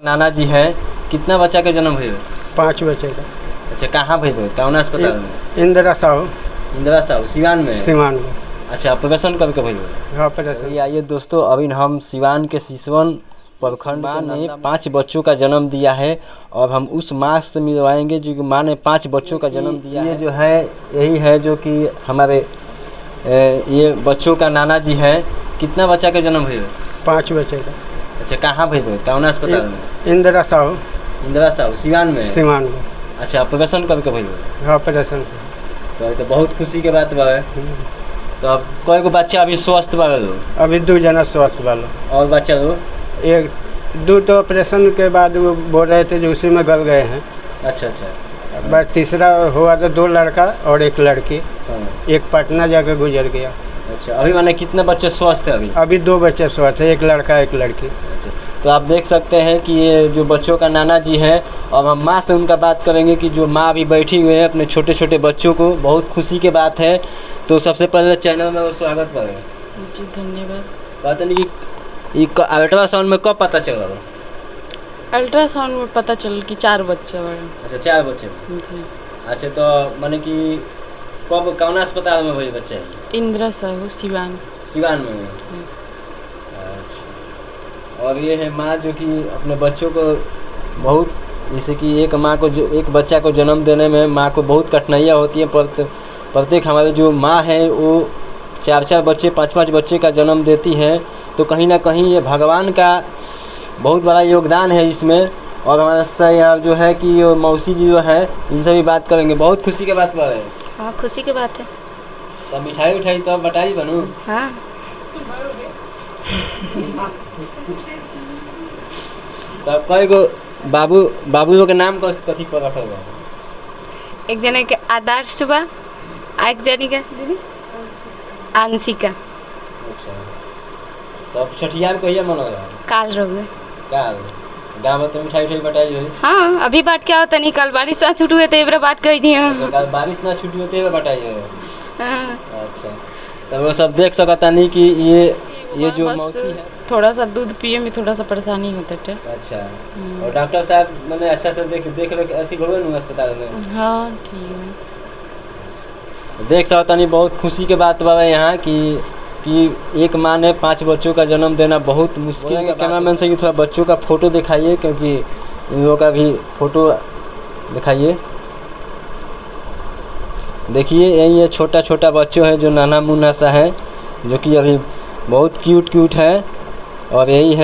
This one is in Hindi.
नाना जी है, कितना बच्चा के जन्म हुए? 5 बच्चे का। अच्छा, कहाँ भइल हो? कौन अस्पताल में? इंदिरा साहू इंदिरा साहू सिवान में? सिवान में। अच्छा, ऑपरेशन कब के भइल हो? हाँ, ऑपरेशन। आइए दोस्तों, अभी हम सिवान के सिसवन प्रखंड ने 5 बच्चों का जन्म दिया है और हम उस माँ से मिलवाएंगे जो कि माँ ने 5 बच्चों का जन्म दिया है। ये जो है यही है जो कि हमारे ये बच्चों का नाना जी है। कितना बच्चा के जन्म हुए? 5 बच्चे का। अच्छा, कहाँ भइल हो? कौन अस्पताल में? इंदिरा साहू इंदिरा साहू सिवान में? सिवान में। अच्छा, ऑपरेशन कब के भइल हो? हाँ, ऑपरेशन। तो ये तो बहुत खुशी के बात बा। तो अब कई गो बच्चा अभी स्वस्थ बा लो? अभी 2 जना स्वस्थ वाला। और बच्चा लोग? 2 तो ऑपरेशन के बाद वो बोल रहे थे जो उसी में गल गए हैं। अच्छा अच्छा। बस तीसरा हुआ तो 2 लड़का और 1 लड़की। हाँ। एक पटना जाकर गुजर गया। अच्छा, अभी माने कितने बच्चे स्वस्थ है? अभी 2 बच्चे स्वस्थ है, 1 लड़का 1 लड़की। अच्छा, तो आप देख सकते हैं कि ये जो बच्चों का नाना जी है, और हम माँ से उनका बात करेंगे कि जो माँ अभी बैठी हुई है अपने छोटे छोटे बच्चों को। बहुत खुशी की बात है। तो सबसे पहले चैनल में वो स्वागत करें जी, धन्यवाद। पता नहीं कि अल्ट्रासाउंड में कब पता चला? अल्ट्रासाउंड में पता चल कि 4 बच्चा बड़ा। अच्छा, 4 बच्चे। जी। अच्छा, तो माने कि कब कौन अस्पताल में हुए बच्चे? इंदिरा साहू सिवान। सिवान में? जी। अच्छा, और ये है माँ जो कि अपने बच्चों को बहुत, जैसे कि एक माँ को जो एक बच्चा को जन्म देने में माँ को बहुत कठिनाइयाँ होती हैं। प्रत्येक हमारे जो माँ है वो 4-4 बच्चे 5-5 बच्चे का जन्म देती है। तो कहीं ना कहीं ये भगवान का बहुत बड़ा योगदान है इसमें। और हमारे साथ यहाँ जो है कि मौसी जी जो है, इनसे भी बात करेंगे। बहुत खुशी की बात है। हाँ, खुशी की बात है। तो मिठाई उठाई तो बताई बनू? हाँ। तो कई गो बाबू लोग के नाम कथी पर रखल बा? एक जने के आदर्श बा, एक जनी के दीदी आंशिका। अच्छा, तो अब छठियार कहिया मनल रहा? काल रोगे। काल गाँव में तो मिठाई उठाई बटाई हुई? हाँ, अभी बात क्या होता नहीं, कल बारिश ना छूट हुए तो एबरा बात कर दी। अच्छा, कल बारिश ना छुट्टी होती है बटाई है? हाँ। अच्छा, तो वो सब देख सकता नहीं कि ये जो मौसी है, थोड़ा सा दूध पिए में थोड़ा सा परेशानी होता है। अच्छा, और डॉक्टर साहब मैंने अच्छा से देख अथी हो गए अस्पताल में? हाँ, ठीक है। देख सकता नहीं, बहुत खुशी के बात बा यहाँ कि एक माँ ने 5 बच्चों का जन्म देना बहुत मुश्किल है। कैमरामैन से कि थोड़ा बच्चों का फ़ोटो दिखाइए, क्योंकि इन लोगों का भी फ़ोटो दिखाइए। देखिए, यही ये छोटा छोटा बच्चों है जो नाना मुन्ना सा है, जो कि अभी बहुत क्यूट है। और यही है।